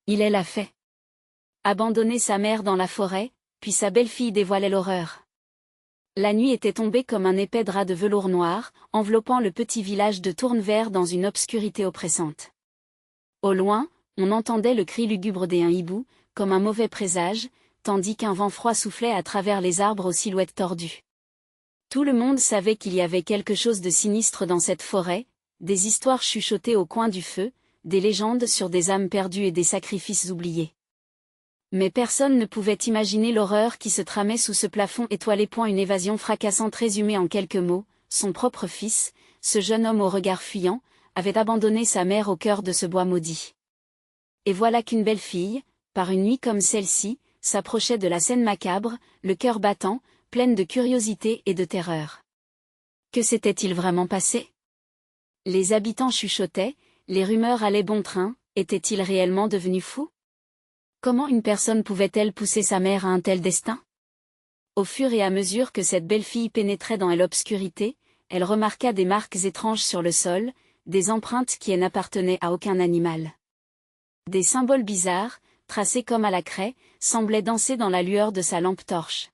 Il l'a fait. Abandonner sa mère dans la forêt, puis sa belle-fille dévoilait l'horreur. La nuit était tombée comme un épais drap de velours noir, enveloppant le petit village de Tournevert dans une obscurité oppressante. Au loin, on entendait le cri lugubre d'un hibou, comme un mauvais présage, tandis qu'un vent froid soufflait à travers les arbres aux silhouettes tordues. Tout le monde savait qu'il y avait quelque chose de sinistre dans cette forêt, des histoires chuchotées au coin du feu, des légendes sur des âmes perdues et des sacrifices oubliés. Mais personne ne pouvait imaginer l'horreur qui se tramait sous ce plafond étoilé. Une évasion fracassante résumée en quelques mots, son propre fils, ce jeune homme au regard fuyant, avait abandonné sa mère au cœur de ce bois maudit. Et voilà qu'une belle fille, par une nuit comme celle-ci, s'approchait de la scène macabre, le cœur battant, pleine de curiosité et de terreur. Que s'était-il vraiment passé? Les habitants chuchotaient, les rumeurs allaient bon train, était-il réellement devenu fou? Comment une personne pouvait-elle pousser sa mère à un tel destin? Au fur et à mesure que cette belle fille pénétrait dans l'obscurité, elle remarqua des marques étranges sur le sol, des empreintes qui n'appartenaient à aucun animal. Des symboles bizarres, tracés comme à la craie, semblaient danser dans la lueur de sa lampe torche.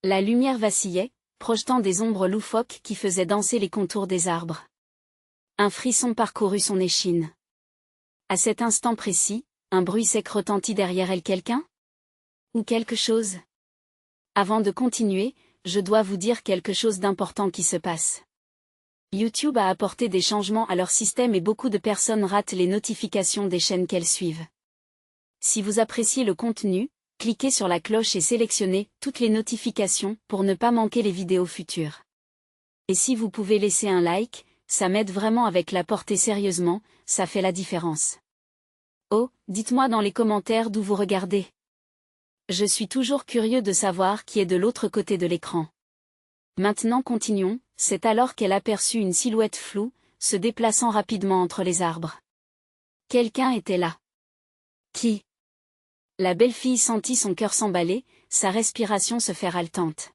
La lumière vacillait, projetant des ombres loufoques qui faisaient danser les contours des arbres. Un frisson parcourut son échine. À cet instant précis, un bruit sec retentit derrière elle. Quelqu'un? Ou quelque chose? Avant de continuer, je dois vous dire quelque chose d'important qui se passe. YouTube a apporté des changements à leur système et beaucoup de personnes ratent les notifications des chaînes qu'elles suivent. Si vous appréciez le contenu, cliquez sur la cloche et sélectionnez toutes les notifications pour ne pas manquer les vidéos futures. Et si vous pouvez laisser un like, ça m'aide vraiment avec la portée sérieusement, ça fait la différence. Oh, dites-moi dans les commentaires d'où vous regardez. Je suis toujours curieux de savoir qui est de l'autre côté de l'écran. Maintenant continuons, c'est alors qu'elle aperçut une silhouette floue, se déplaçant rapidement entre les arbres. Quelqu'un était là. Qui? La belle fille sentit son cœur s'emballer, sa respiration se faire haletante.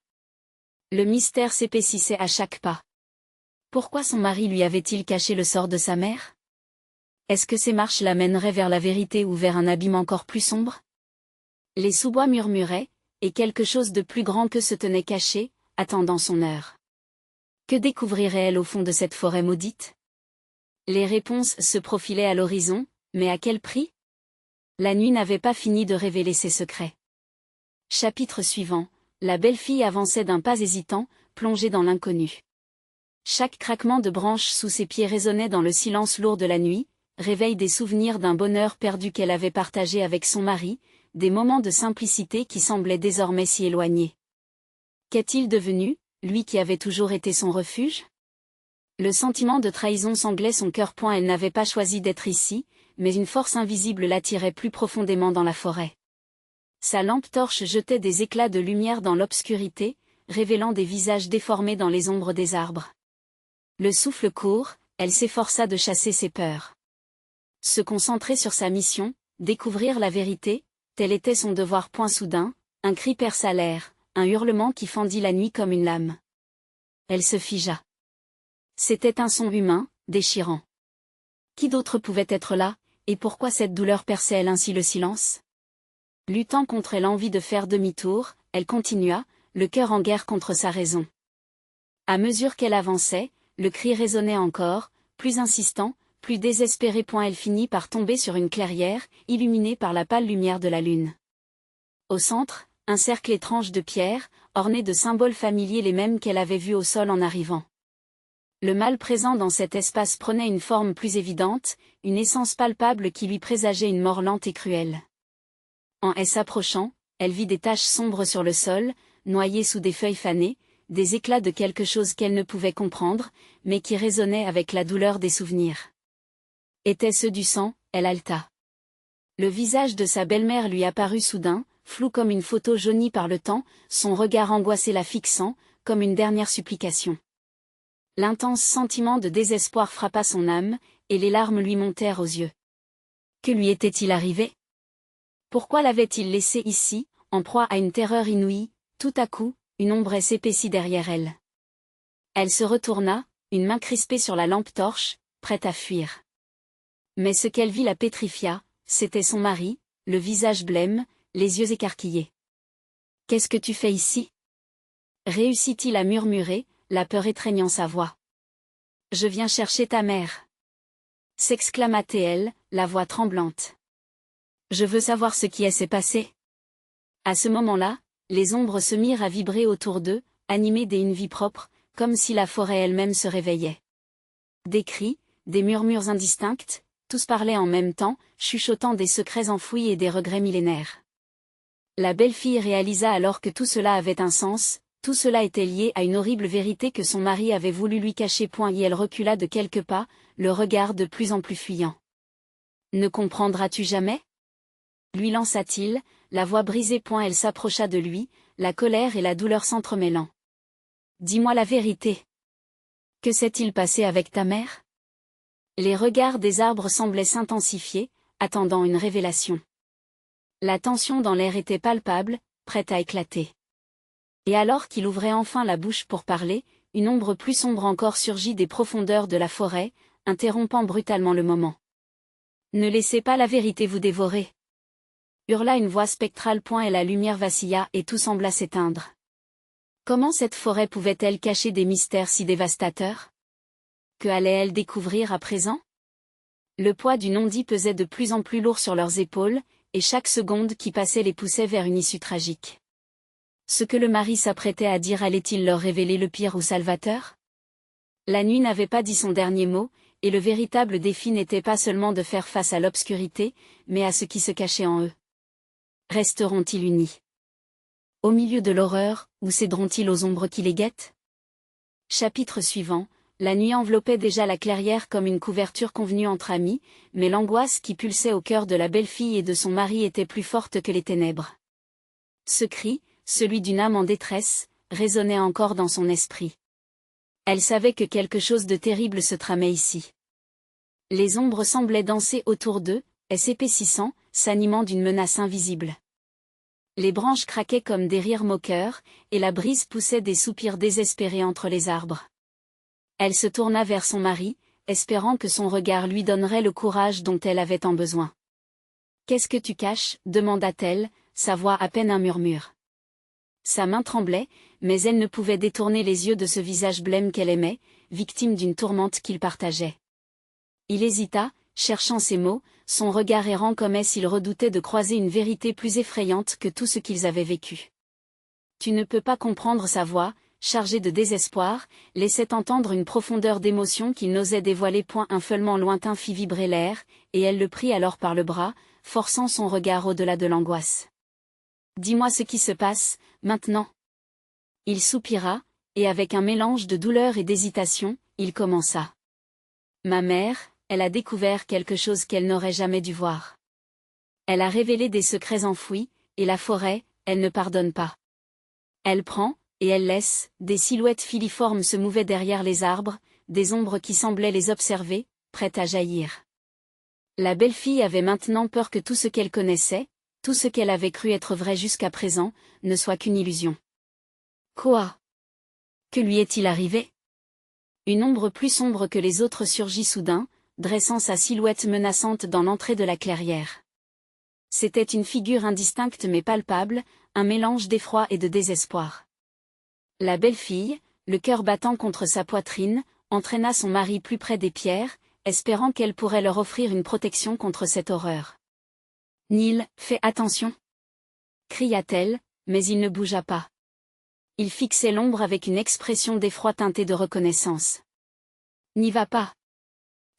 Le mystère s'épaississait à chaque pas. Pourquoi son mari lui avait-il caché le sort de sa mère? Est-ce que ces marches l'amèneraient vers la vérité ou vers un abîme encore plus sombre? Les sous-bois murmuraient, et quelque chose de plus grand que se tenait caché, attendant son heure. Que découvrirait-elle au fond de cette forêt maudite? Les réponses se profilaient à l'horizon, mais à quel prix? La nuit n'avait pas fini de révéler ses secrets. Chapitre suivant, la belle fille avançait d'un pas hésitant, plongée dans l'inconnu. Chaque craquement de branches sous ses pieds résonnait dans le silence lourd de la nuit, réveil des souvenirs d'un bonheur perdu qu'elle avait partagé avec son mari, des moments de simplicité qui semblaient désormais si éloignés. Qu'est-il devenu, lui qui avait toujours été son refuge? Le sentiment de trahison sanglait son cœur. Elle n'avait pas choisi d'être ici, mais une force invisible l'attirait plus profondément dans la forêt. Sa lampe torche jetait des éclats de lumière dans l'obscurité, révélant des visages déformés dans les ombres des arbres. Le souffle court, elle s'efforça de chasser ses peurs. Se concentrer sur sa mission, découvrir la vérité, tel était son devoir. Soudain, un cri perça l'air, un hurlement qui fendit la nuit comme une lame. Elle se figea. C'était un son humain, déchirant. Qui d'autre pouvait être là, et pourquoi cette douleur perçait-elle ainsi le silence? Luttant contre l'envie de faire demi-tour, elle continua, le cœur en guerre contre sa raison. À mesure qu'elle avançait, le cri résonnait encore, plus insistant, plus désespéré. Elle finit par tomber sur une clairière, illuminée par la pâle lumière de la lune. Au centre, un cercle étrange de pierres, orné de symboles familiers, les mêmes qu'elle avait vus au sol en arrivant. Le mal présent dans cet espace prenait une forme plus évidente, une essence palpable qui lui présageait une mort lente et cruelle. En s'approchant, elle vit des taches sombres sur le sol, noyées sous des feuilles fanées, des éclats de quelque chose qu'elle ne pouvait comprendre, mais qui résonnait avec la douleur des souvenirs. Étaient-ce du sang? Elle haleta. Le visage de sa belle-mère lui apparut soudain, flou comme une photo jaunie par le temps, son regard angoissé la fixant, comme une dernière supplication. L'intense sentiment de désespoir frappa son âme, et les larmes lui montèrent aux yeux. Que lui était-il arrivé? Pourquoi l'avait-il laissé ici, en proie à une terreur inouïe? Tout à coup, une ombre s'épaissit derrière elle. Elle se retourna, une main crispée sur la lampe torche, prête à fuir. Mais ce qu'elle vit la pétrifia, c'était son mari, le visage blême, les yeux écarquillés. « Qu'est-ce que tu fais ici ?» réussit-il à murmurer, la peur étreignant sa voix. « Je viens chercher ta mère. » s'exclama Théel, la voix tremblante. « Je veux savoir ce qui s'est passé. » À ce moment-là, les ombres se mirent à vibrer autour d'eux, animées d'une vie propre, comme si la forêt elle-même se réveillait. Des cris, des murmures indistincts, tous parlaient en même temps, chuchotant des secrets enfouis et des regrets millénaires. La belle-fille réalisa alors que tout cela avait un sens, tout cela était lié à une horrible vérité que son mari avait voulu lui cacher. Et elle recula de quelques pas, le regard de plus en plus fuyant. « Ne comprendras-tu jamais ?» lui lança-t-il, la voix brisée. Elle s'approcha de lui, la colère et la douleur s'entremêlant. « Dis-moi la vérité. Que s'est-il passé avec ta mère ?» Les regards des arbres semblaient s'intensifier, attendant une révélation. La tension dans l'air était palpable, prête à éclater. Et alors qu'il ouvrait enfin la bouche pour parler, une ombre plus sombre encore surgit des profondeurs de la forêt, interrompant brutalement le moment. « Ne laissez pas la vérité vous dévorer !» hurla une voix spectrale. Et la lumière vacilla et tout sembla s'éteindre. Comment cette forêt pouvait-elle cacher des mystères si dévastateurs? Que allait-elle découvrir à présent? Le poids du non-dit pesait de plus en plus lourd sur leurs épaules, et chaque seconde qui passait les poussait vers une issue tragique. Ce que le mari s'apprêtait à dire allait-il leur révéler le pire ou Salvateur? La nuit n'avait pas dit son dernier mot, et le véritable défi n'était pas seulement de faire face à l'obscurité, mais à ce qui se cachait en eux. Resteront-ils unis? Au milieu de l'horreur, ou céderont-ils aux ombres qui les guettent? Chapitre suivant. La nuit enveloppait déjà la clairière comme une couverture convenue entre amis, mais l'angoisse qui pulsait au cœur de la belle-fille et de son mari était plus forte que les ténèbres. Ce cri, celui d'une âme en détresse, résonnait encore dans son esprit. Elle savait que quelque chose de terrible se tramait ici. Les ombres semblaient danser autour d'eux, s'épaississant, s'animant d'une menace invisible. Les branches craquaient comme des rires moqueurs, et la brise poussait des soupirs désespérés entre les arbres. Elle se tourna vers son mari, espérant que son regard lui donnerait le courage dont elle avait tant besoin. « Qu'est-ce que tu caches ?» demanda-t-elle, sa voix à peine un murmure. Sa main tremblait, mais elle ne pouvait détourner les yeux de ce visage blême qu'elle aimait, victime d'une tourmente qu'il partageait. Il hésita, cherchant ses mots, son regard errant comme s'il redoutait de croiser une vérité plus effrayante que tout ce qu'ils avaient vécu. Tu ne peux pas comprendre. Sa voix, chargée de désespoir, laissait entendre une profondeur d'émotion qu'il n'osait dévoiler. Un feulement lointain fit vibrer l'air, et elle le prit alors par le bras, forçant son regard au-delà de l'angoisse. « Dis-moi ce qui se passe, maintenant. » Il soupira, et avec un mélange de douleur et d'hésitation, il commença. « Ma mère, elle a découvert quelque chose qu'elle n'aurait jamais dû voir. Elle a révélé des secrets enfouis, et la forêt, elle ne pardonne pas. Elle prend, et elle laisse. » Des silhouettes filiformes se mouvaient derrière les arbres, des ombres qui semblaient les observer, prêtes à jaillir. La belle-fille avait maintenant peur que tout ce qu'elle connaissait, tout ce qu'elle avait cru être vrai jusqu'à présent, ne soit qu'une illusion. Quoi? Que lui est-il arrivé? Une ombre plus sombre que les autres surgit soudain, dressant sa silhouette menaçante dans l'entrée de la clairière. C'était une figure indistincte mais palpable, un mélange d'effroi et de désespoir. La belle-fille, le cœur battant contre sa poitrine, entraîna son mari plus près des pierres, espérant qu'elle pourrait leur offrir une protection contre cette horreur. « Neil, fais attention !» cria-t-elle, mais il ne bougea pas. Il fixait l'ombre avec une expression d'effroi teintée de reconnaissance. « N'y va pas !»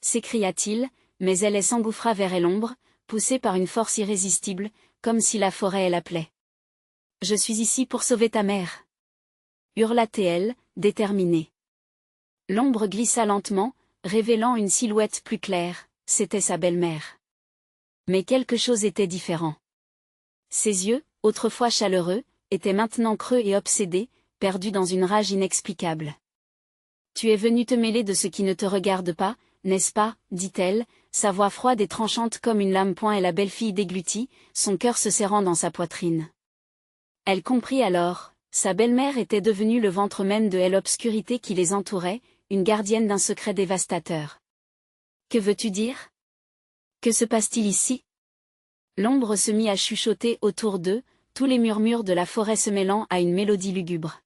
s'écria-t-il, mais elle s'engouffra vers l'ombre, poussée par une force irrésistible, comme si la forêt l'appelait. « Je suis ici pour sauver ta mère !» hurla-t-elle, déterminée. L'ombre glissa lentement, révélant une silhouette plus claire, c'était sa belle-mère. Mais quelque chose était différent. Ses yeux, autrefois chaleureux, étaient maintenant creux et obsédés, perdus dans une rage inexplicable. « Tu es venu te mêler de ce qui ne te regarde pas, n'est-ce pas ?» dit-elle, sa voix froide et tranchante comme une lame. Et la belle-fille déglutit, son cœur se serrant dans sa poitrine. Elle comprit alors, sa belle-mère était devenue le ventre même de l'obscurité qui les entourait, une gardienne d'un secret dévastateur. « Que veux-tu dire? Que se passe-t-il ici ?» L'ombre se mit à chuchoter autour d'eux, tous les murmures de la forêt se mêlant à une mélodie lugubre.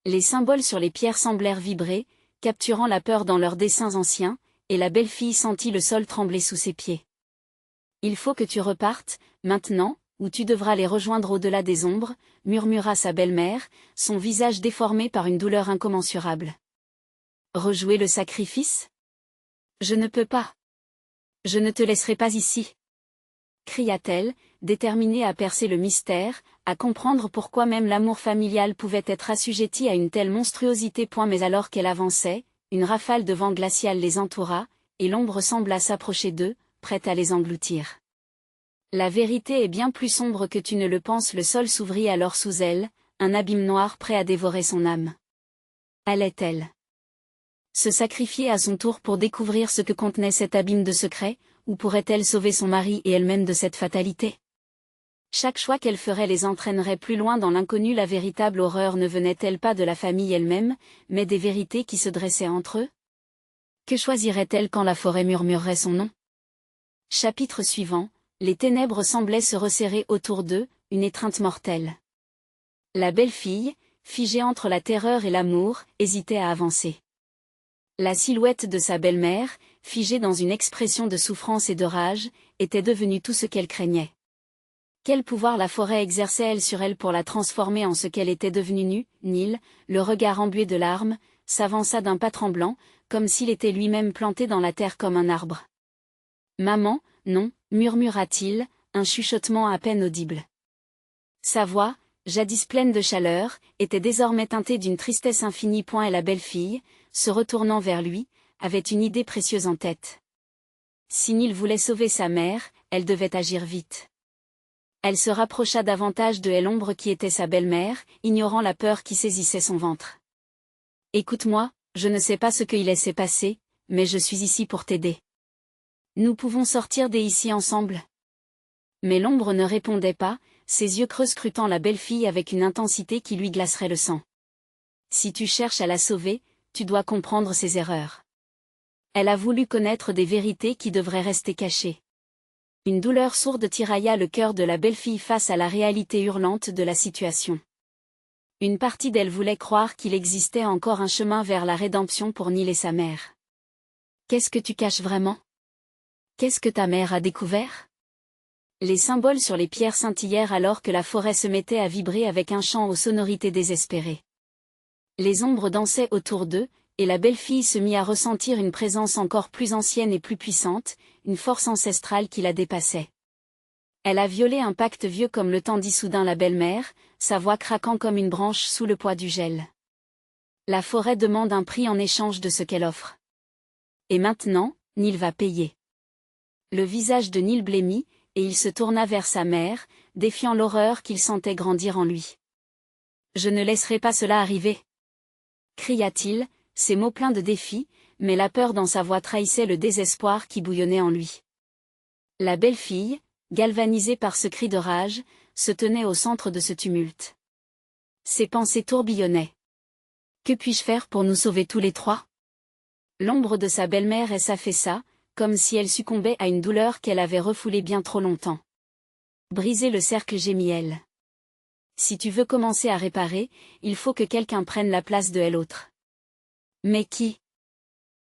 Les symboles sur les pierres semblèrent vibrer, capturant la peur dans leurs dessins anciens, et la belle fille sentit le sol trembler sous ses pieds. Il faut que tu repartes, maintenant, ou tu devras les rejoindre au-delà des ombres, murmura sa belle-mère, son visage déformé par une douleur incommensurable. Rejouer le sacrifice? Je ne peux pas. Je ne te laisserai pas ici. Cria-t-elle, déterminée à percer le mystère, à comprendre pourquoi même l'amour familial pouvait être assujetti à une telle monstruosité. Mais alors qu'elle avançait, une rafale de vent glacial les entoura, et l'ombre sembla s'approcher d'eux, prête à les engloutir. La vérité est bien plus sombre que tu ne le penses. Le sol s'ouvrit alors sous elle, un abîme noir prêt à dévorer son âme. Allait-elle se sacrifier à son tour pour découvrir ce que contenait cet abîme de secrets, ou pourrait-elle sauver son mari et elle-même de cette fatalité? Chaque choix qu'elle ferait les entraînerait plus loin dans l'inconnu. La véritable horreur ne venait-elle pas de la famille elle-même, mais des vérités qui se dressaient entre eux? Que choisirait-elle quand la forêt murmurerait son nom? Chapitre suivant, les ténèbres semblaient se resserrer autour d'eux, une étreinte mortelle. La belle fille, figée entre la terreur et l'amour, hésitait à avancer. La silhouette de sa belle-mère, figée dans une expression de souffrance et de rage, était devenue tout ce qu'elle craignait. Quel pouvoir la forêt exerçait-elle sur elle pour la transformer en ce qu'elle était devenue nue? Neil, le regard embué de larmes, s'avança d'un pas tremblant, comme s'il était lui-même planté dans la terre comme un arbre. « Maman, non » murmura-t-il, un chuchotement à peine audible. Sa voix, jadis pleine de chaleur, était désormais teintée d'une tristesse infinie. Et la belle fille, se retournant vers lui, avait une idée précieuse en tête. Si Neil voulait sauver sa mère, elle devait agir vite. Elle se rapprocha davantage de l'ombre qui était sa belle-mère, ignorant la peur qui saisissait son ventre. « Écoute-moi, je ne sais pas ce qu'il s'est passé, mais je suis ici pour t'aider. Nous pouvons sortir d'ici ensemble. » Mais l'ombre ne répondait pas, ses yeux creux scrutant la belle fille avec une intensité qui lui glacerait le sang. « Si tu cherches à la sauver, tu dois comprendre ses erreurs. Elle a voulu connaître des vérités qui devraient rester cachées. » Une douleur sourde tirailla le cœur de la belle fille face à la réalité hurlante de la situation. Une partie d'elle voulait croire qu'il existait encore un chemin vers la rédemption pour Neil et sa mère. « Qu'est-ce que tu caches vraiment? Qu'est-ce que ta mère a découvert? » Les symboles sur les pierres scintillèrent alors que la forêt se mettait à vibrer avec un chant aux sonorités désespérées. Les ombres dansaient autour d'eux, et la belle fille se mit à ressentir une présence encore plus ancienne et plus puissante, une force ancestrale qui la dépassait. Elle a violé un pacte vieux comme le temps, dit soudain la belle-mère, sa voix craquant comme une branche sous le poids du gel. La forêt demande un prix en échange de ce qu'elle offre. Et maintenant, Neil va payer. Le visage de Neil blêmit, et il se tourna vers sa mère, défiant l'horreur qu'il sentait grandir en lui. « Je ne laisserai pas cela arriver !» cria-t-il, ses mots pleins de défi, mais la peur dans sa voix trahissait le désespoir qui bouillonnait en lui. La belle fille, galvanisée par ce cri de rage, se tenait au centre de ce tumulte. Ses pensées tourbillonnaient. Que puis-je faire pour nous sauver tous les trois? L'ombre de sa belle-mère s'affaissa, comme si elle succombait à une douleur qu'elle avait refoulée bien trop longtemps. Briser le cercle, gémit-elle. Si tu veux commencer à réparer, il faut que quelqu'un prenne la place de l'autre. Mais qui?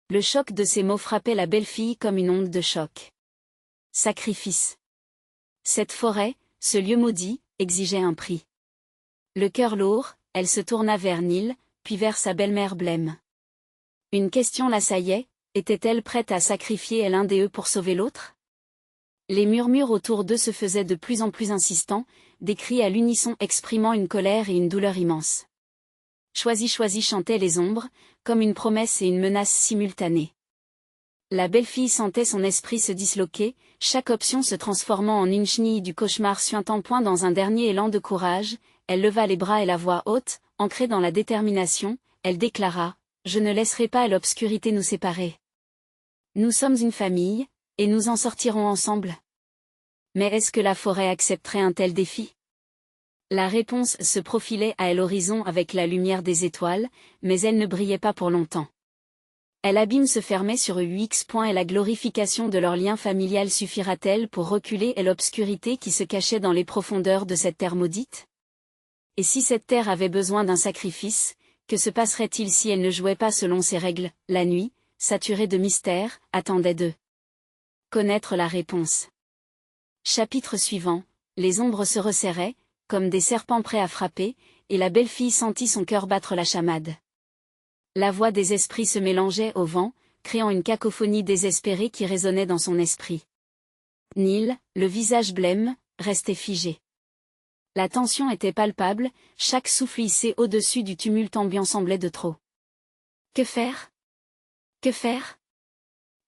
Le choc de ces mots frappait la belle fille comme une onde de choc. Sacrifice. Cette forêt, ce lieu maudit, exigeait un prix. Le cœur lourd, elle se tourna vers Neil, puis vers sa belle-mère blême. Une question l'assaillait, était-elle prête à sacrifier l'un des pour sauver l'autre? Les murmures autour d'eux se faisaient de plus en plus insistants, des cris à l'unisson exprimant une colère et une douleur immense. Choisis, choisis, chantaient les ombres, comme une promesse et une menace simultanée. La belle fille sentait son esprit se disloquer, chaque option se transformant en une chenille du cauchemar suintant. Dans un dernier élan de courage, elle leva les bras et la voix haute, ancrée dans la détermination, elle déclara « Je ne laisserai pas l'obscurité nous séparer. Nous sommes une famille, et nous en sortirons ensemble. » Mais est-ce que la forêt accepterait un tel défi? La réponse se profilait à l'horizon avec la lumière des étoiles, mais elle ne brillait pas pour longtemps. L'abîme se fermait sur UX. Et la glorification de leur lien familial suffira-t-elle pour reculer l'obscurité qui se cachait dans les profondeurs de cette terre maudite? Et si cette terre avait besoin d'un sacrifice, que se passerait-il si elle ne jouait pas selon ses règles? La nuit, saturée de mystère, attendait de connaître la réponse. Chapitre suivant, les ombres se resserraient, comme des serpents prêts à frapper, et la belle fille sentit son cœur battre la chamade. La voix des esprits se mélangeait au vent, créant une cacophonie désespérée qui résonnait dans son esprit. Neil, le visage blême, restait figé. La tension était palpable, chaque souffle hissé au-dessus du tumulte ambiant semblait de trop. Que faire? Que faire?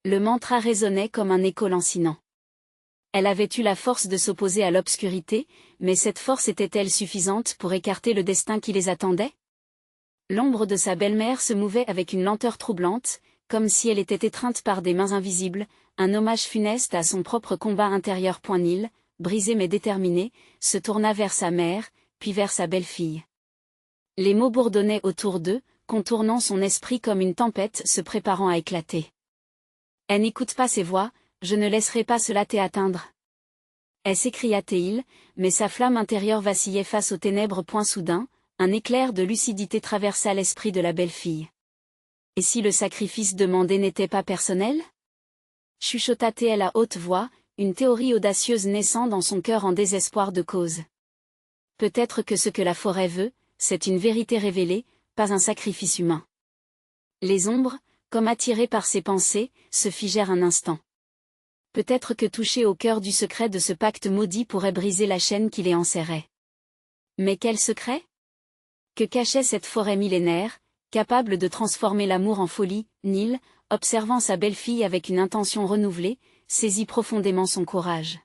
Le mantra résonnait comme un écho lancinant. Elle avait eu la force de s'opposer à l'obscurité, mais cette force était-elle suffisante pour écarter le destin qui les attendait? L'ombre de sa belle-mère se mouvait avec une lenteur troublante, comme si elle était étreinte par des mains invisibles, un hommage funeste à son propre combat intérieur. Neil, brisé mais déterminé, se tourna vers sa mère, puis vers sa belle-fille. Les mots bourdonnaient autour d'eux, contournant son esprit comme une tempête se préparant à éclater. Elle n'écoute pas ces voix, je ne laisserai pas cela t'atteindre. S'écria-t-il, mais sa flamme intérieure vacillait face aux ténèbres. Soudain, un éclair de lucidité traversa l'esprit de la belle-fille. Et si le sacrifice demandé n'était pas personnel? Chuchota-t-elle à haute voix, une théorie audacieuse naissant dans son cœur en désespoir de cause. Peut-être que ce que la forêt veut, c'est une vérité révélée, pas un sacrifice humain. Les ombres, comme attirées par ses pensées, se figèrent un instant. Peut-être que toucher au cœur du secret de ce pacte maudit pourrait briser la chaîne qui les enserrait. Mais quel secret? Que cachait cette forêt millénaire, capable de transformer l'amour en folie? Neil, observant sa belle-fille avec une intention renouvelée, saisit profondément son courage.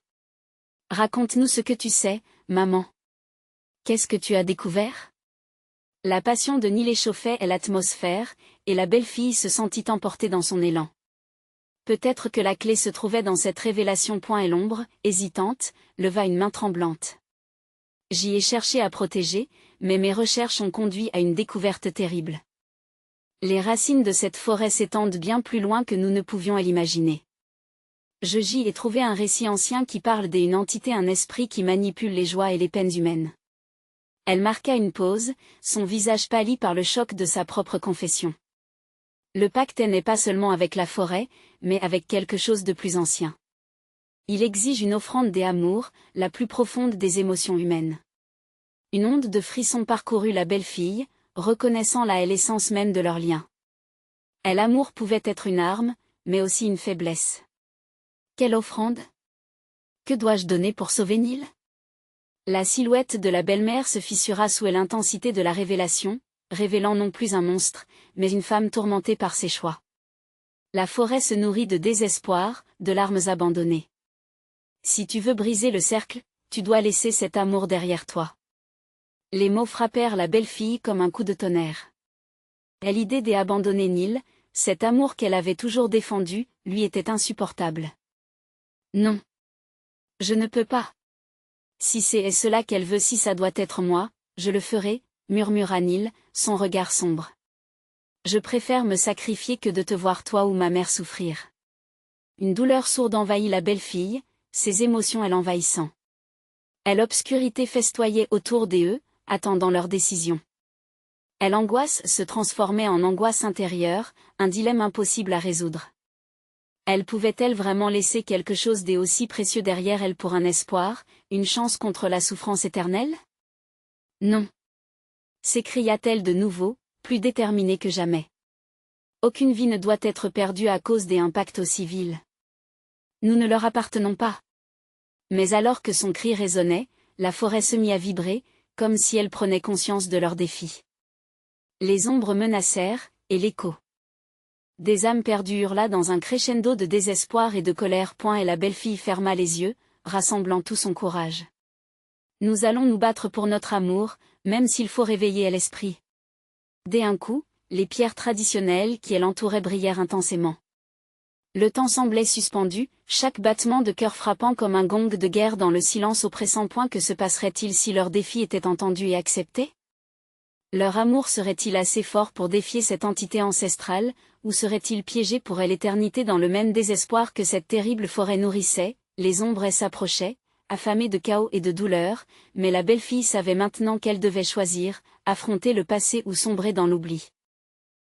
Raconte-nous ce que tu sais, maman. Qu'est-ce que tu as découvert? La passion de Neil échauffait l'atmosphère, et la belle-fille se sentit emportée dans son élan. Peut-être que la clé se trouvait dans cette révélation. Et l'ombre, hésitante, leva une main tremblante. J'y ai cherché à protéger, mais mes recherches ont conduit à une découverte terrible. Les racines de cette forêt s'étendent bien plus loin que nous ne pouvions l'imaginer. J'y ai trouvé un récit ancien qui parle d'une entité, un esprit qui manipule les joies et les peines humaines. Elle marqua une pause, son visage pâli par le choc de sa propre confession. Le pacte n'est pas seulement avec la forêt, mais avec quelque chose de plus ancien. Il exige une offrande des amours, la plus profonde des émotions humaines. Une onde de frissons parcourut la belle-fille, reconnaissant l'essence même de leur lien. L'amour pouvait être une arme, mais aussi une faiblesse. Quelle offrande? Que dois-je donner pour sauver Neil? La silhouette de la belle-mère se fissura sous l'intensité de la révélation, révélant non plus un monstre, mais une femme tourmentée par ses choix. La forêt se nourrit de désespoir, de larmes abandonnées. Si tu veux briser le cercle, tu dois laisser cet amour derrière toi. Les mots frappèrent la belle-fille comme un coup de tonnerre. L'idée d'abandonner Neil, cet amour qu'elle avait toujours défendu, lui était insupportable. Non. Je ne peux pas. Si c'est cela qu'elle veut, si ça doit être moi, je le ferai, murmura Neil, son regard sombre. Je préfère me sacrifier que de te voir toi ou ma mère souffrir. Une douleur sourde envahit la belle-fille, ses émotions l'envahissant. L'obscurité festoyait autour d'eux, attendant leur décision. L'angoisse se transformait en angoisse intérieure, un dilemme impossible à résoudre. Pouvait-elle vraiment laisser quelque chose d'aussi précieux derrière elle pour un espoir, une chance contre la souffrance éternelle? Non. S'écria-t-elle de nouveau, plus déterminée que jamais. Aucune vie ne doit être perdue à cause d'un pacte aussi vil. Nous ne leur appartenons pas. Mais alors que son cri résonnait, la forêt se mit à vibrer, comme si elle prenait conscience de leur défi. Les ombres menacèrent, et l'écho. Des âmes perdues hurla dans un crescendo de désespoir et de colère. Et la belle-fille ferma les yeux, rassemblant tout son courage. Nous allons nous battre pour notre amour, même s'il faut réveiller l'esprit. D'un coup, les pierres traditionnelles qui l'entouraient brillèrent intensément. Le temps semblait suspendu, chaque battement de cœur frappant comme un gong de guerre dans le silence oppressant. Que se passerait-il si leur défi était entendu et accepté? Leur amour serait-il assez fort pour défier cette entité ancestrale, ou serait-il piégé pour l'éternité dans le même désespoir que cette terrible forêt nourrissait? Les ombres s'approchaient, affamées de chaos et de douleur, mais la belle-fille savait maintenant qu'elle devait choisir, affronter le passé ou sombrer dans l'oubli.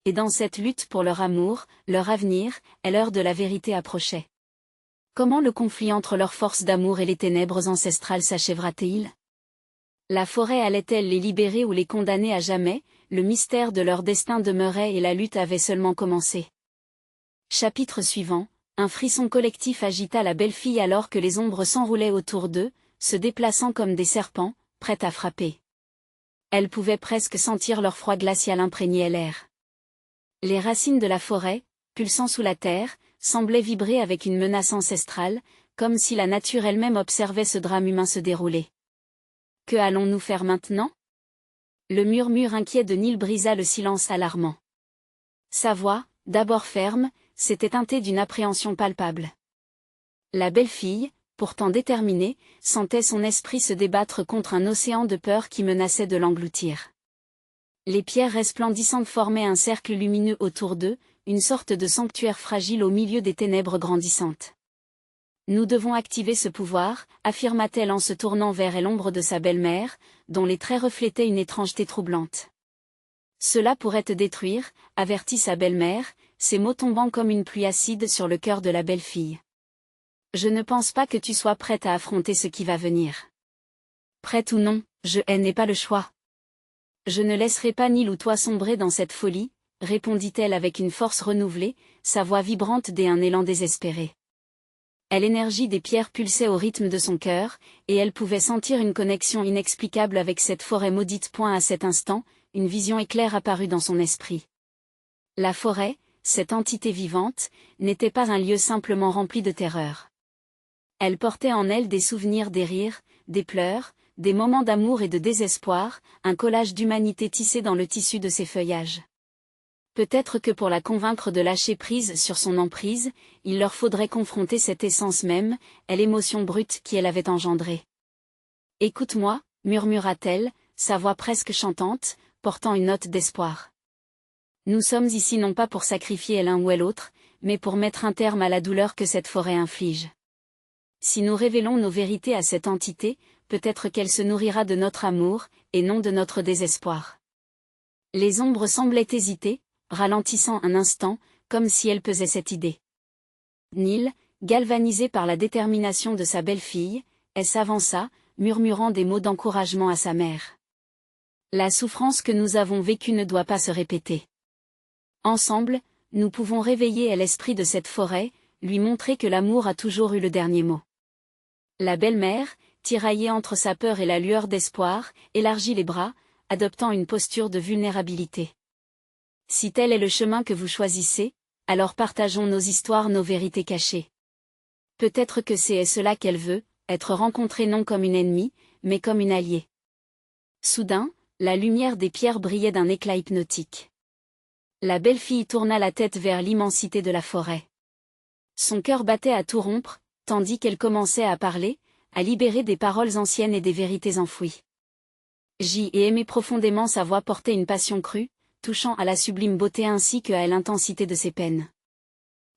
Et dans cette lutte pour leur amour, leur avenir, l'heure de la vérité approchait. Comment le conflit entre leurs forces d'amour et les ténèbres ancestrales s'achèvera-t-il? La forêt allait-elle les libérer ou les condamner à jamais? Le mystère de leur destin demeurait et la lutte avait seulement commencé. Chapitre suivant, un frisson collectif agita la belle-fille alors que les ombres s'enroulaient autour d'eux, se déplaçant comme des serpents, prêts à frapper. Elle pouvait presque sentir leur froid glacial imprégner l'air. Les racines de la forêt, pulsant sous la terre, semblaient vibrer avec une menace ancestrale, comme si la nature elle-même observait ce drame humain se dérouler. Que allons-nous faire maintenant? Le murmure inquiet de Neil brisa le silence alarmant. Sa voix, d'abord ferme, s'était teintée d'une appréhension palpable. La belle-fille, pourtant déterminée, sentait son esprit se débattre contre un océan de peur qui menaçait de l'engloutir. Les pierres resplendissantes formaient un cercle lumineux autour d'eux, une sorte de sanctuaire fragile au milieu des ténèbres grandissantes. Nous devons activer ce pouvoir, affirma-t-elle en se tournant vers l'ombre de sa belle-mère, dont les traits reflétaient une étrangeté troublante. Cela pourrait te détruire, avertit sa belle-mère, ses mots tombant comme une pluie acide sur le cœur de la belle-fille. Je ne pense pas que tu sois prête à affronter ce qui va venir. Prête ou non, je n'ai pas le choix. Je ne laisserai pas Neil ou toi sombrer dans cette folie, répondit-elle avec une force renouvelée, sa voix vibrante d'un élan désespéré. L'énergie des pierres pulsait au rythme de son cœur, et elle pouvait sentir une connexion inexplicable avec cette forêt maudite. À cet instant, une vision éclair apparut dans son esprit. La forêt, cette entité vivante, n'était pas un lieu simplement rempli de terreur. Elle portait en elle des souvenirs, des rires, des pleurs, des moments d'amour et de désespoir, un collage d'humanité tissé dans le tissu de ses feuillages. Peut-être que pour la convaincre de lâcher prise sur son emprise, il leur faudrait confronter cette essence même, l'émotion brute qui elle avait engendrée. Écoute-moi, murmura-t-elle, sa voix presque chantante, portant une note d'espoir. Nous sommes ici non pas pour sacrifier l'un ou l'autre, mais pour mettre un terme à la douleur que cette forêt inflige. Si nous révélons nos vérités à cette entité, peut-être qu'elle se nourrira de notre amour, et non de notre désespoir. Les ombres semblaient hésiter, ralentissant un instant, comme si elles pesaient cette idée. Neil, galvanisé par la détermination de sa belle-fille, elle s'avança, murmurant des mots d'encouragement à sa mère. La souffrance que nous avons vécue ne doit pas se répéter. Ensemble, nous pouvons réveiller l'esprit de cette forêt, lui montrer que l'amour a toujours eu le dernier mot. La belle-mère, tiraillée entre sa peur et la lueur d'espoir, élargit les bras, adoptant une posture de vulnérabilité. Si tel est le chemin que vous choisissez, alors partageons nos histoires, nos vérités cachées. Peut-être que c'est cela qu'elle veut, être rencontrée non comme une ennemie, mais comme une alliée. Soudain, la lumière des pierres brillait d'un éclat hypnotique. La belle-fille tourna la tête vers l'immensité de la forêt. Son cœur battait à tout rompre, tandis qu'elle commençait à parler, à libérer des paroles anciennes et des vérités enfouies. J'y ai aimé profondément, sa voix portait une passion crue, touchant à la sublime beauté ainsi que à l'intensité de ses peines.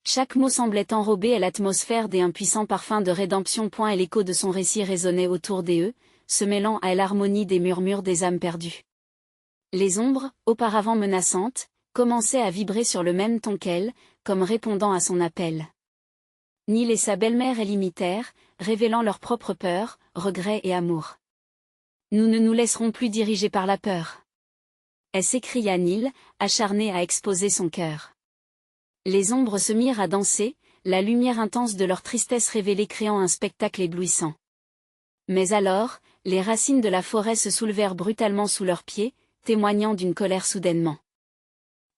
Chaque mot semblait enrober l'atmosphère d'un puissant parfum de rédemption. Et l'écho de son récit résonnait autour d'eux, se mêlant à l'harmonie des murmures des âmes perdues. Les ombres, auparavant menaçantes, commençaient à vibrer sur le même ton qu'elle, comme répondant à son appel. Neil et sa belle-mère l'imitèrent, révélant leur propre peur, regret et amour. Nous ne nous laisserons plus diriger par la peur. S'écria Neil, acharné à exposer son cœur. Les ombres se mirent à danser, la lumière intense de leur tristesse révélée créant un spectacle éblouissant. Mais alors, les racines de la forêt se soulevèrent brutalement sous leurs pieds, témoignant d'une colère soudainement.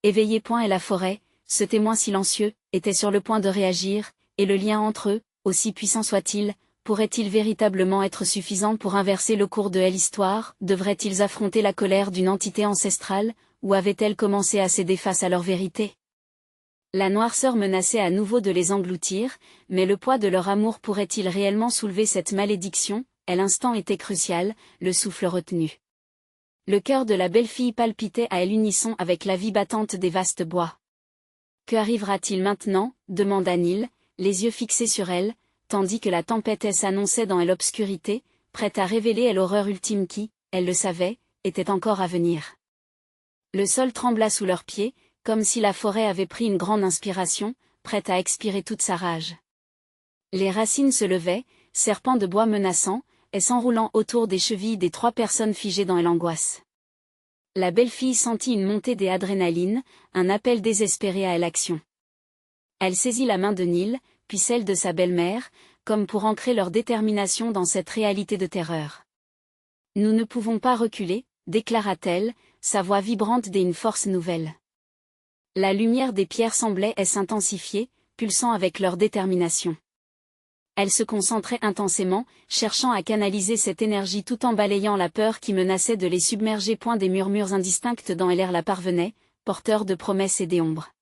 Éveillé. Et la forêt, ce témoin silencieux, était sur le point de réagir, et le lien entre eux, aussi puissant soit-il, pourrait-il véritablement être suffisant pour inverser le cours de l'histoire? Devraient-ils affronter la colère d'une entité ancestrale, ou avait-elle commencé à céder face à leur vérité? La noirceur menaçait à nouveau de les engloutir, mais le poids de leur amour pourrait-il réellement soulever cette malédiction? L'instant était crucial, le souffle retenu. Le cœur de la belle fille palpitait à l'unisson avec la vie battante des vastes bois. Que arrivera-t-il maintenant, demanda Neil, les yeux fixés sur elle, tandis que la tempête s'annonçait dans l'obscurité, prête à révéler l'horreur ultime qui, elle le savait, était encore à venir. Le sol trembla sous leurs pieds, comme si la forêt avait pris une grande inspiration, prête à expirer toute sa rage. Les racines se levaient, serpents de bois menaçants, et s'enroulant autour des chevilles des 3 personnes figées dans l'angoisse. La belle fille sentit une montée des adrénalines, un appel désespéré à l'action. Elle saisit la main de Neil, puis celle de sa belle-mère, comme pour ancrer leur détermination dans cette réalité de terreur. « Nous ne pouvons pas reculer, déclara-t-elle, sa voix vibrante d'une force nouvelle. La lumière des pierres semblait s'intensifier, pulsant avec leur détermination. Elle se concentrait intensément, cherchant à canaliser cette énergie tout en balayant la peur qui menaçait de les submerger. Point des murmures indistincts dans l'air la parvenaient, porteurs de promesses et d'ombres.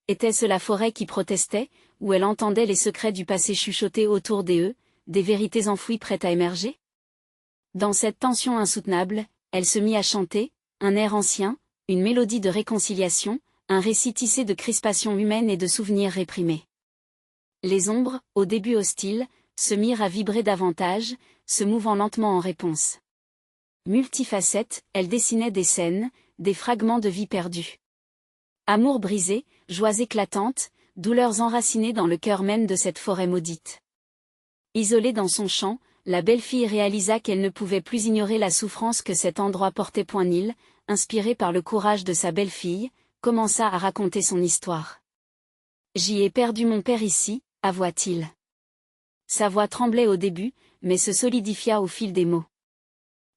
Était-ce la forêt qui protestait, ou elle entendait les secrets du passé chuchoter autour d'eux, des vérités enfouies prêtes à émerger? Dans cette tension insoutenable, elle se mit à chanter, un air ancien, une mélodie de réconciliation, un récit tissé de crispations humaines et de souvenirs réprimés. Les ombres, au début hostiles, se mirent à vibrer davantage, se mouvant lentement en réponse. Multifacettes, elles dessinaient des scènes, des fragments de vie perdus. Amour brisé, joies éclatantes, douleurs enracinées dans le cœur même de cette forêt maudite. Isolée dans son champ, la belle fille réalisa qu'elle ne pouvait plus ignorer la souffrance que cet endroit portait. Neil, inspiré par le courage de sa belle-fille, commença à raconter son histoire. « J'y ai perdu mon père ici », avoua-t-il. Sa voix tremblait au début, mais se solidifia au fil des mots.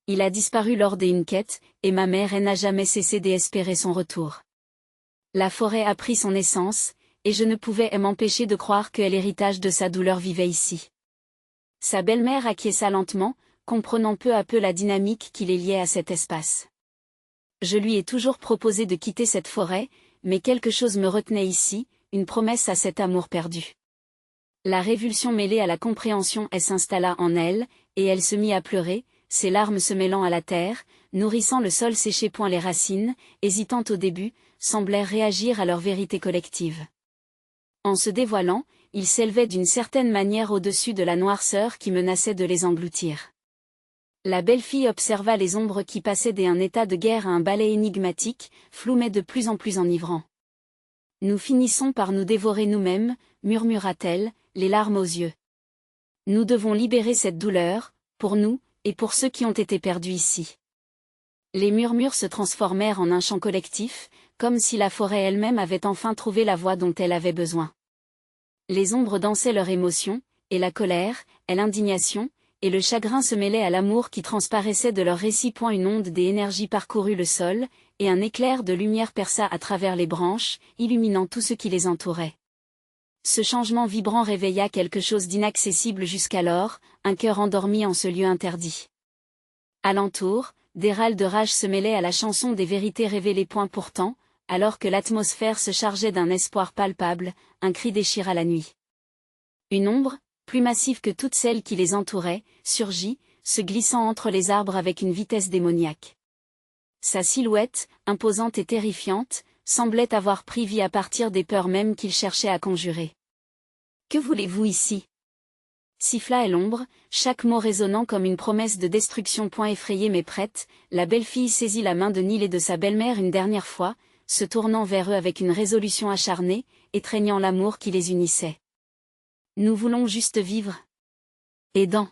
Il a disparu lors d'une quête, et ma mère n'a jamais cessé d'espérer son retour. La forêt a pris son essence, et je ne pouvais m'empêcher de croire que l'héritage de sa douleur vivait ici. Sa belle-mère acquiesça lentement, comprenant peu à peu la dynamique qui les liait à cet espace. Je lui ai toujours proposé de quitter cette forêt, mais quelque chose me retenait ici, une promesse à cet amour perdu. La révulsion mêlée à la compréhension s'installa en elle, et elle se mit à pleurer, ses larmes se mêlant à la terre, nourrissant le sol séché. Les racines, hésitant au début, semblèrent réagir à leur vérité collective. En se dévoilant, ils s'élevaient d'une certaine manière au-dessus de la noirceur qui menaçait de les engloutir. La belle fille observa les ombres qui passaient d'un état de guerre à un balai énigmatique, flou mais de plus en plus enivrant. « Nous finissons par nous dévorer nous-mêmes, » murmura-t-elle, les larmes aux yeux. « Nous devons libérer cette douleur, pour nous, et pour ceux qui ont été perdus ici. » Les murmures se transformèrent en un chant collectif, comme si la forêt elle-même avait enfin trouvé la voix dont elle avait besoin. Les ombres dansaient leur émotion, et la colère, et l'indignation, et le chagrin se mêlaient à l'amour qui transparaissait de leur récit. Une onde d'énergie parcourut le sol, et un éclair de lumière perça à travers les branches, illuminant tout ce qui les entourait. Ce changement vibrant réveilla quelque chose d'inaccessible jusqu'alors, un cœur endormi en ce lieu interdit. Alentour, des râles de rage se mêlaient à la chanson des vérités révélées. Pourtant, alors que l'atmosphère se chargeait d'un espoir palpable, un cri déchira la nuit. Une ombre, plus massive que toutes celles qui les entouraient, surgit, se glissant entre les arbres avec une vitesse démoniaque. Sa silhouette, imposante et terrifiante, semblait avoir pris vie à partir des peurs mêmes qu'il cherchait à conjurer. « Que voulez-vous ici ?» siffla l'ombre, chaque mot résonnant comme une promesse de destruction. Effrayée mais prête, la belle fille saisit la main de Neil et de sa belle-mère une dernière fois, se tournant vers eux avec une résolution acharnée, étreignant l'amour qui les unissait. « Nous voulons juste vivre. Aidant. »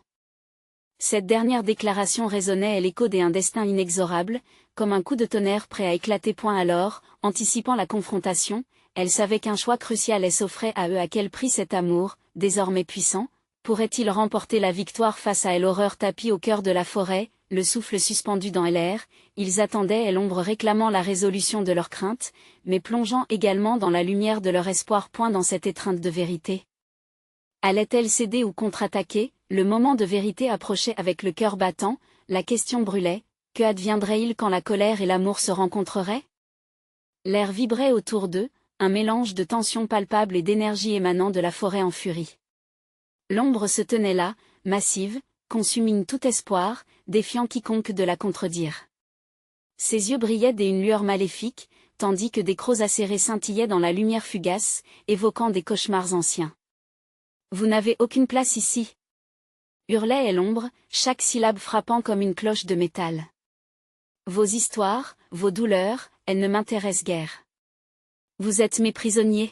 Cette dernière déclaration résonnait à l'écho d'un destin inexorable, comme un coup de tonnerre prêt à éclater. Alors, anticipant la confrontation, elle savait qu'un choix crucial s'offrait à eux. À quel prix cet amour, désormais puissant, pourrait-il remporter la victoire face à l'horreur tapie au cœur de la forêt, le souffle suspendu dans l'air? Ils attendaient l'ombre réclamant la résolution de leurs craintes, mais plongeant également dans la lumière de leur espoir. Dans cette étreinte de vérité. Allait-elle céder ou contre-attaquer? Le moment de vérité approchait avec le cœur battant, la question brûlait, que adviendrait-il quand la colère et l'amour se rencontreraient? L'air vibrait autour d'eux, un mélange de tension palpable et d'énergie émanant de la forêt en furie. L'ombre se tenait là, massive, consuming tout espoir, défiant quiconque de la contredire. Ses yeux brillaient d'une lueur maléfique, tandis que des crocs acérés scintillaient dans la lumière fugace, évoquant des cauchemars anciens. « Vous n'avez aucune place ici !» hurlait l'ombre, chaque syllabe frappant comme une cloche de métal. « Vos histoires, vos douleurs, elles ne m'intéressent guère. Vous êtes mes prisonniers. »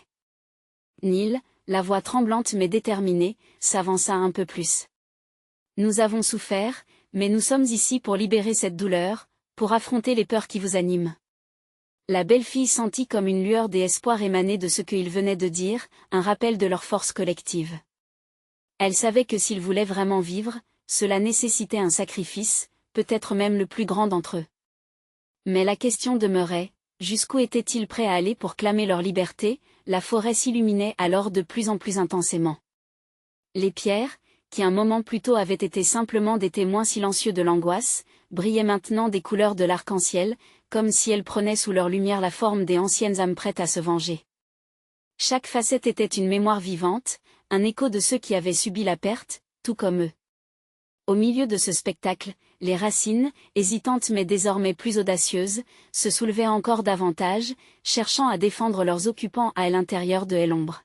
Neil, la voix tremblante mais déterminée, s'avança un peu plus. « Nous avons souffert, mais nous sommes ici pour libérer cette douleur, pour affronter les peurs qui vous animent. » La belle fille sentit comme une lueur d'espoir émaner de ce qu'ils venaient de dire, un rappel de leur force collective. Elle savait que s'ils voulaient vraiment vivre, cela nécessitait un sacrifice, peut-être même le plus grand d'entre eux. Mais la question demeurait, jusqu'où étaient-ils prêts à aller pour clamer leur liberté? La forêt s'illuminait alors de plus en plus intensément. Les pierres, qui un moment plus tôt avaient été simplement des témoins silencieux de l'angoisse, brillaient maintenant des couleurs de l'arc-en-ciel, comme si elles prenaient sous leur lumière la forme des anciennes âmes prêtes à se venger. Chaque facette était une mémoire vivante, un écho de ceux qui avaient subi la perte, tout comme eux. Au milieu de ce spectacle, les racines, hésitantes mais désormais plus audacieuses, se soulevaient encore davantage, cherchant à défendre leurs occupants à l'intérieur de l'ombre.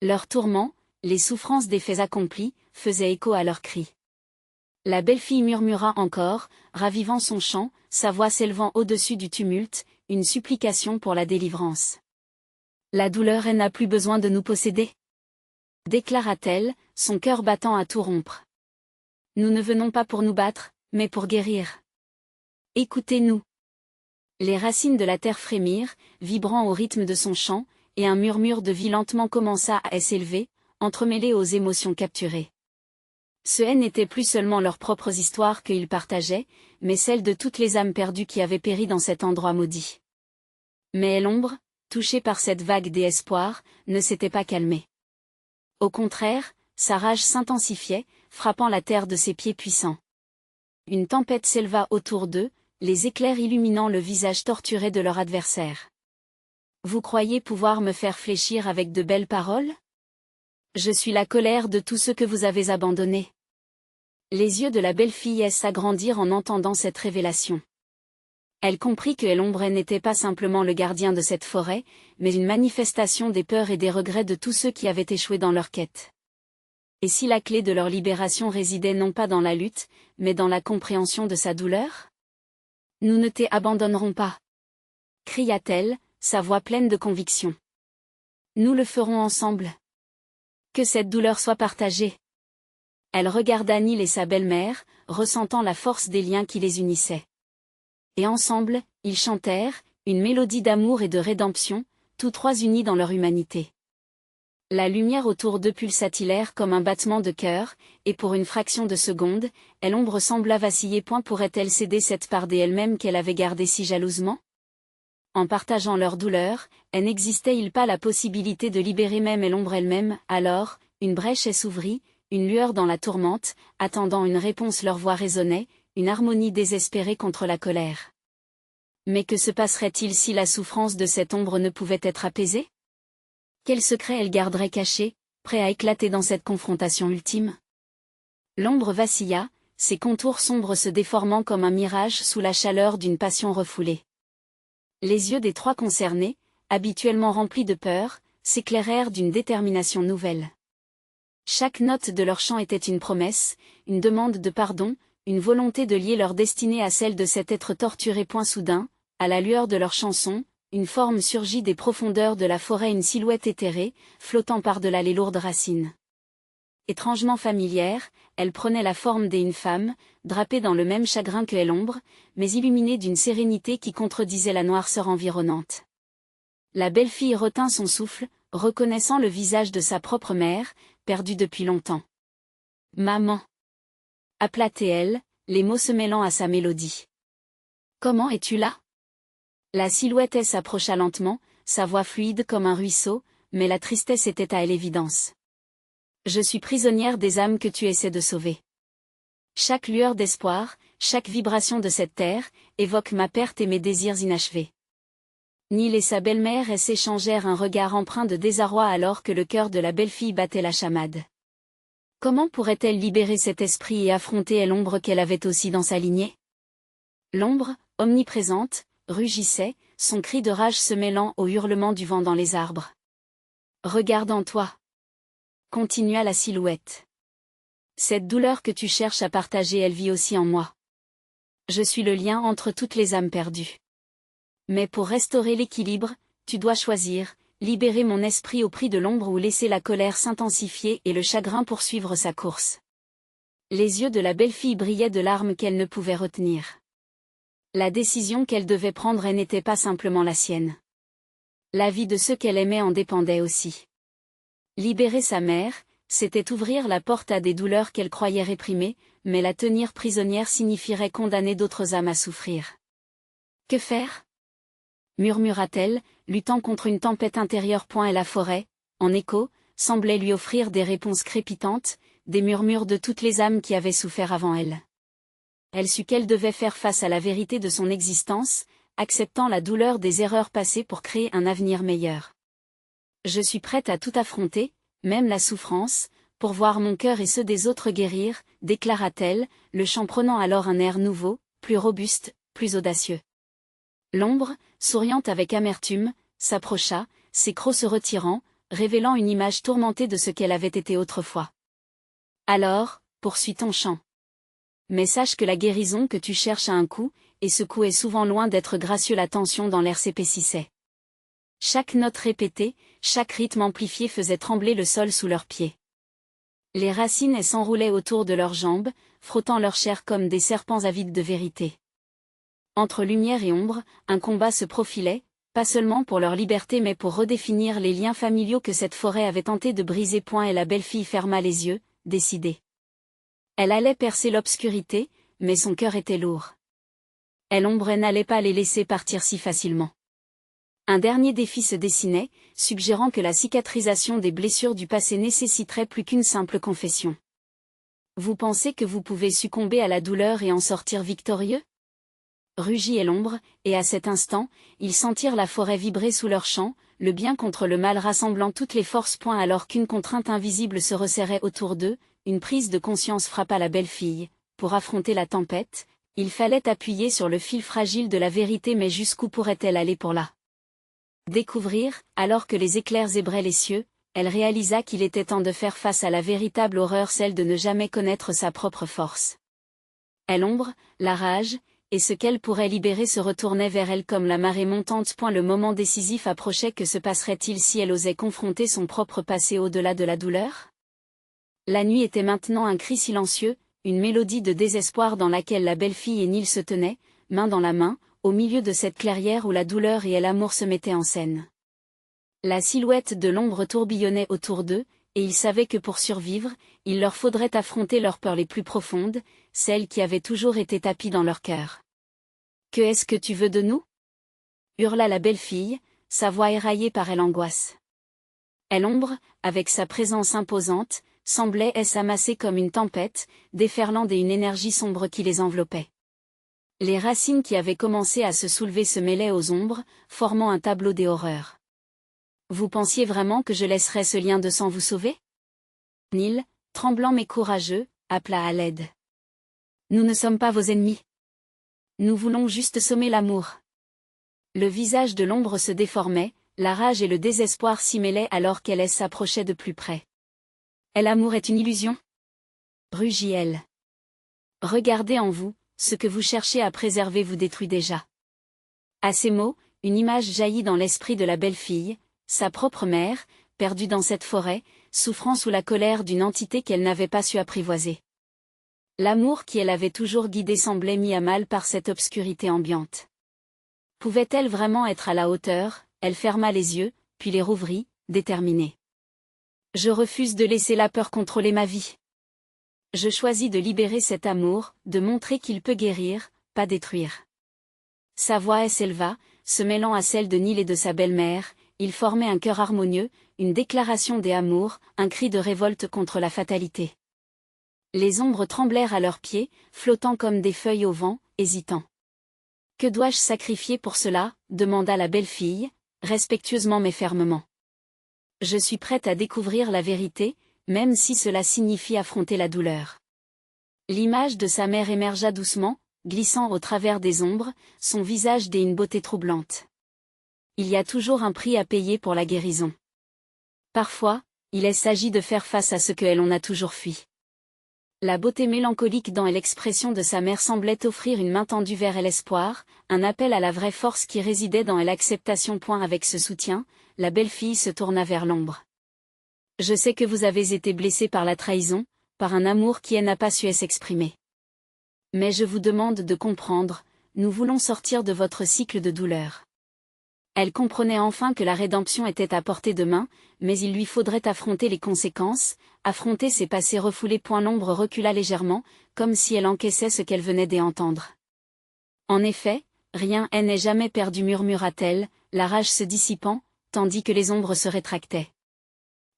Leurs tourments, les souffrances des faits accomplis, faisaient écho à leurs cris. La belle fille murmura encore, ravivant son chant, sa voix s'élevant au-dessus du tumulte, une supplication pour la délivrance. « La douleur n'a plus besoin de nous posséder !» déclara-t-elle, son cœur battant à tout rompre. « Nous ne venons pas pour nous battre, mais pour guérir. Écoutez-nous. » Les racines de la terre frémirent, vibrant au rythme de son chant, et un murmure de vie lentement commença à s'élever, entremêlé aux émotions capturées. Ce n'était plus seulement leurs propres histoires qu'ils partageaient, mais celles de toutes les âmes perdues qui avaient péri dans cet endroit maudit. Mais l'ombre, touchée par cette vague d'espoir, ne s'était pas calmée. Au contraire, sa rage s'intensifiait, frappant la terre de ses pieds puissants. Une tempête s'éleva autour d'eux, les éclairs illuminant le visage torturé de leur adversaire. « Vous croyez pouvoir me faire fléchir avec de belles paroles? Je suis la colère de tous ceux que vous avez abandonnés. » Les yeux de la belle fille s'agrandirent en entendant cette révélation. Elle comprit que l'ombre n'était pas simplement le gardien de cette forêt, mais une manifestation des peurs et des regrets de tous ceux qui avaient échoué dans leur quête. Et si la clé de leur libération résidait non pas dans la lutte, mais dans la compréhension de sa douleur? « Nous ne t'abandonnerons pas !» cria-t-elle, sa voix pleine de conviction. « Nous le ferons ensemble. Que cette douleur soit partagée. » Elle regarda Neil et sa belle-mère, ressentant la force des liens qui les unissaient. Et ensemble, ils chantèrent, une mélodie d'amour et de rédemption, tous trois unis dans leur humanité. La lumière autour d'eux pulsatillèrent comme un battement de cœur, et pour une fraction de seconde, l'ombre sembla vaciller. Pourrait-elle céder cette part d'elle-même qu'elle avait gardée si jalousement? En partageant leur douleur, n'existait-il pas la possibilité de libérer même l'ombre elle-même? Alors, une brèche s'ouvrit, une lueur dans la tourmente, attendant une réponse. Leur voix résonnait, une harmonie désespérée contre la colère. Mais que se passerait-il si la souffrance de cette ombre ne pouvait être apaisée? Quel secret elle garderait caché, prêt à éclater dans cette confrontation ultime? L'ombre vacilla, ses contours sombres se déformant comme un mirage sous la chaleur d'une passion refoulée. Les yeux des trois concernés, habituellement remplis de peur, s'éclairèrent d'une détermination nouvelle. Chaque note de leur chant était une promesse, une demande de pardon, une volonté de lier leur destinée à celle de cet être torturé. Soudain, à la lueur de leur chanson, une forme surgit des profondeurs de la forêt, une silhouette éthérée, flottant par-delà les lourdes racines. Étrangement familière, elle prenait la forme d'une femme, drapée dans le même chagrin que l'ombre, mais illuminée d'une sérénité qui contredisait la noirceur environnante. La belle fille retint son souffle, reconnaissant le visage de sa propre mère, perdue depuis longtemps. « Maman !» appela-t-elle, les mots se mêlant à sa mélodie. « Comment es-tu là ?» La silhouette s'approcha lentement, sa voix fluide comme un ruisseau, mais la tristesse était à l'évidence. « Je suis prisonnière des âmes que tu essaies de sauver. Chaque lueur d'espoir, chaque vibration de cette terre, évoque ma perte et mes désirs inachevés. » Neil et sa belle-mère s'échangèrent un regard empreint de désarroi alors que le cœur de la belle fille battait la chamade. Comment pourrait-elle libérer cet esprit et affronter l'ombre qu'elle avait aussi dans sa lignée? L'ombre, omniprésente, rugissait, son cri de rage se mêlant au hurlement du vent dans les arbres. « Regarde en toi !» continua la silhouette. « Cette douleur que tu cherches à partager, elle vit aussi en moi. Je suis le lien entre toutes les âmes perdues. Mais pour restaurer l'équilibre, tu dois choisir, libérer mon esprit au prix de l'ombre ou laisser la colère s'intensifier et le chagrin poursuivre sa course. » Les yeux de la belle fille brillaient de larmes qu'elle ne pouvait retenir. La décision qu'elle devait prendre n'était pas simplement la sienne. La vie de ceux qu'elle aimait en dépendait aussi. Libérer sa mère, c'était ouvrir la porte à des douleurs qu'elle croyait réprimées, mais la tenir prisonnière signifierait condamner d'autres âmes à souffrir. Que faire ? Murmura-t-elle, luttant contre une tempête intérieure. Et la forêt, en écho, semblait lui offrir des réponses crépitantes, des murmures de toutes les âmes qui avaient souffert avant elle. Elle sut qu'elle devait faire face à la vérité de son existence, acceptant la douleur des erreurs passées pour créer un avenir meilleur. Je suis prête à tout affronter, même la souffrance, pour voir mon cœur et ceux des autres guérir, déclara-t-elle, le chant prenant alors un air nouveau, plus robuste, plus audacieux. L'ombre, souriant avec amertume, s'approcha, ses crocs se retirant, révélant une image tourmentée de ce qu'elle avait été autrefois. Alors, poursuis ton chant. Mais sache que la guérison que tu cherches a un coût, et ce coût est souvent loin d'être gracieux. La tension dans l'air s'épaississait. Chaque note répétée, chaque rythme amplifié faisait trembler le sol sous leurs pieds. Les racines s'enroulaient autour de leurs jambes, frottant leur chair comme des serpents avides de vérité. Entre lumière et ombre, un combat se profilait, pas seulement pour leur liberté mais pour redéfinir les liens familiaux que cette forêt avait tenté de briser. Et la belle fille ferma les yeux, décidée. Elle allait percer l'obscurité, mais son cœur était lourd. L'ombre n'allait pas les laisser partir si facilement. Un dernier défi se dessinait, suggérant que la cicatrisation des blessures du passé nécessiterait plus qu'une simple confession. Vous pensez que vous pouvez succomber à la douleur et en sortir victorieux ? Rugit l'ombre, et à cet instant, ils sentirent la forêt vibrer sous leurs chants, le bien contre le mal rassemblant toutes les forces. Alors qu'une contrainte invisible se resserrait autour d'eux, une prise de conscience frappa la belle fille. Pour affronter la tempête, il fallait appuyer sur le fil fragile de la vérité. Mais jusqu'où pourrait-elle aller pour la découvrir? Alors que les éclairs zébraient les cieux, elle réalisa qu'il était temps de faire face à la véritable horreur, celle de ne jamais connaître sa propre force. L'ombre, la rage, et ce qu'elle pourrait libérer se retournait vers elle comme la marée montante. Le moment décisif approchait. Que se passerait-il si elle osait confronter son propre passé au-delà de la douleur? La nuit était maintenant un cri silencieux, une mélodie de désespoir dans laquelle la belle fille et Neil se tenaient, main dans la main, au milieu de cette clairière où la douleur et l'amour se mettaient en scène. La silhouette de l'ombre tourbillonnait autour d'eux, et ils savaient que pour survivre, il leur faudrait affronter leurs peurs les plus profondes, celles qui avaient toujours été tapies dans leur cœur. « Que est-ce que tu veux de nous ?» hurla la belle fille, sa voix éraillée par l'angoisse. L'ombre, avec sa présence imposante, semblait s'amasser comme une tempête, déferlant une énergie sombre qui les enveloppait. Les racines qui avaient commencé à se soulever se mêlaient aux ombres, formant un tableau des horreurs. « Vous pensiez vraiment que je laisserais ce lien de sang vous sauver ?» Neil, tremblant mais courageux, appela à l'aide. « Nous ne sommes pas vos ennemis. Nous voulons juste sommer l'amour. » Le visage de l'ombre se déformait, la rage et le désespoir s'y mêlaient alors qu'elle s'approchait de plus près. « L'amour est une illusion ?» rugit-elle. « Regardez en vous, ce que vous cherchez à préserver vous détruit déjà. » À ces mots, une image jaillit dans l'esprit de la belle fille, sa propre mère, perdue dans cette forêt, souffrant sous la colère d'une entité qu'elle n'avait pas su apprivoiser. L'amour qui elle avait toujours guidé semblait mis à mal par cette obscurité ambiante. Pouvait-elle vraiment être à la hauteur? Elle ferma les yeux, puis les rouvrit, déterminée. « Je refuse de laisser la peur contrôler ma vie. Je choisis de libérer cet amour, de montrer qu'il peut guérir, pas détruire. » Sa voix s'éleva, se mêlant à celle de Neil et de sa belle-mère, ils formaient un chœur harmonieux, une déclaration des amours, un cri de révolte contre la fatalité. Les ombres tremblèrent à leurs pieds, flottant comme des feuilles au vent, hésitant. « Que dois-je sacrifier pour cela ?» demanda la belle fille, respectueusement mais fermement. « Je suis prête à découvrir la vérité, même si cela signifie affronter la douleur. » L'image de sa mère émergea doucement, glissant au travers des ombres, son visage d'une beauté troublante. Il y a toujours un prix à payer pour la guérison. Parfois, il s'agit de faire face à ce que l'on a toujours fui. La beauté mélancolique dans l'expression de sa mère semblait offrir une main tendue vers l'espoir, un appel à la vraie force qui résidait dans l'acceptation. Avec ce soutien, la belle-fille se tourna vers l'ombre. Je sais que vous avez été blessé par la trahison, par un amour qui n'a pas su s'exprimer. Mais je vous demande de comprendre, nous voulons sortir de votre cycle de douleur. Elle comprenait enfin que la rédemption était à portée de main, mais il lui faudrait affronter les conséquences, affronter ses passés refoulés. L'ombre recula légèrement, comme si elle encaissait ce qu'elle venait d'entendre. En effet, rien n'est jamais perdu, murmura-t-elle, la rage se dissipant, tandis que les ombres se rétractaient.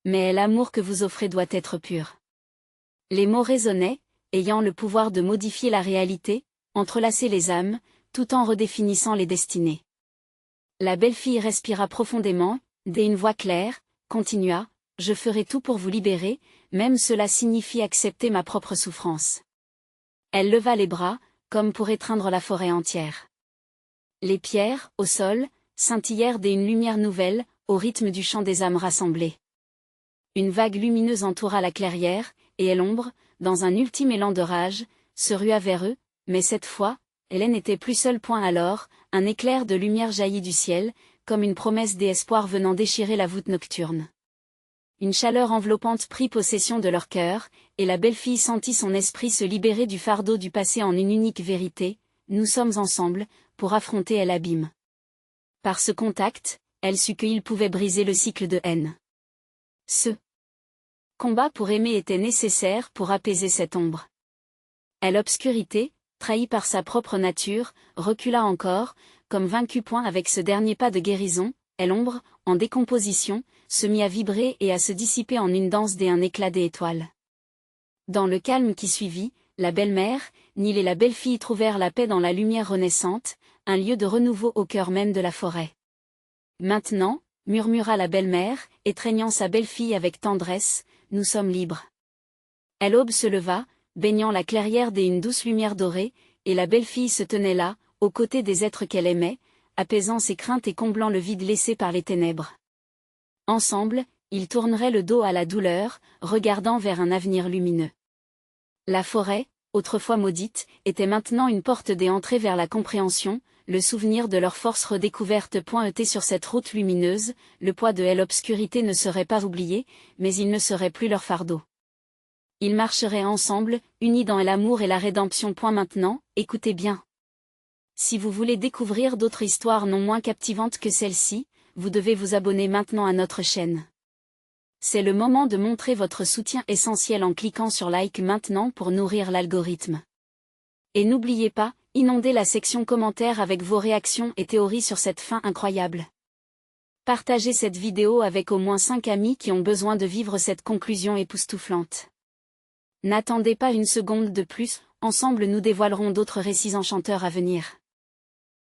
Mais l'amour que vous offrez doit être pur. Les mots résonnaient, ayant le pouvoir de modifier la réalité, entrelacer les âmes, tout en redéfinissant les destinées. La belle-fille respira profondément, d'une voix claire, continua, « Je ferai tout pour vous libérer, même cela signifie accepter ma propre souffrance. » Elle leva les bras, comme pour étreindre la forêt entière. Les pierres, au sol, scintillèrent d'une lumière nouvelle, au rythme du chant des âmes rassemblées. Une vague lumineuse entoura la clairière, et l'ombre, dans un ultime élan de rage, se rua vers eux, mais cette fois, elle n'était plus seule. Alors, un éclair de lumière jaillit du ciel, comme une promesse d'espoir venant déchirer la voûte nocturne. Une chaleur enveloppante prit possession de leur cœur, et la belle-fille sentit son esprit se libérer du fardeau du passé en une unique vérité, nous sommes ensemble, pour affronter l'abîme. Par ce contact, elle sut qu'il pouvait briser le cycle de haine. Ce combat pour aimer était nécessaire pour apaiser cette ombre. L'obscurité, trahie par sa propre nature, recula encore, comme vaincue. Avec ce dernier pas de guérison, l'ombre, en décomposition, se mit à vibrer et à se dissiper en une danse un éclat d'étoiles. Dans le calme qui suivit, la belle-mère, Nil et la belle-fille trouvèrent la paix dans la lumière renaissante, un lieu de renouveau au cœur même de la forêt. Maintenant, murmura la belle-mère, étreignant sa belle-fille avec tendresse, nous sommes libres. L'aube se leva, baignant la clairière d'une douce lumière dorée, et la belle-fille se tenait là, aux côtés des êtres qu'elle aimait, apaisant ses craintes et comblant le vide laissé par les ténèbres. Ensemble, ils tourneraient le dos à la douleur, regardant vers un avenir lumineux. La forêt, autrefois maudite, était maintenant une porte d'entrée vers la compréhension, le souvenir de leur force redécouverte. Était sur cette route lumineuse, le poids de l'obscurité ne serait pas oublié, mais il ne serait plus leur fardeau. Ils marcheraient ensemble, unis dans l'amour et la rédemption. Maintenant, écoutez bien. Si vous voulez découvrir d'autres histoires non moins captivantes que celle-ci, vous devez vous abonner maintenant à notre chaîne. C'est le moment de montrer votre soutien essentiel en cliquant sur like maintenant pour nourrir l'algorithme. Et n'oubliez pas, inondez la section commentaires avec vos réactions et théories sur cette fin incroyable. Partagez cette vidéo avec au moins 5 amis qui ont besoin de vivre cette conclusion époustouflante. N'attendez pas une seconde de plus, ensemble nous dévoilerons d'autres récits enchanteurs à venir.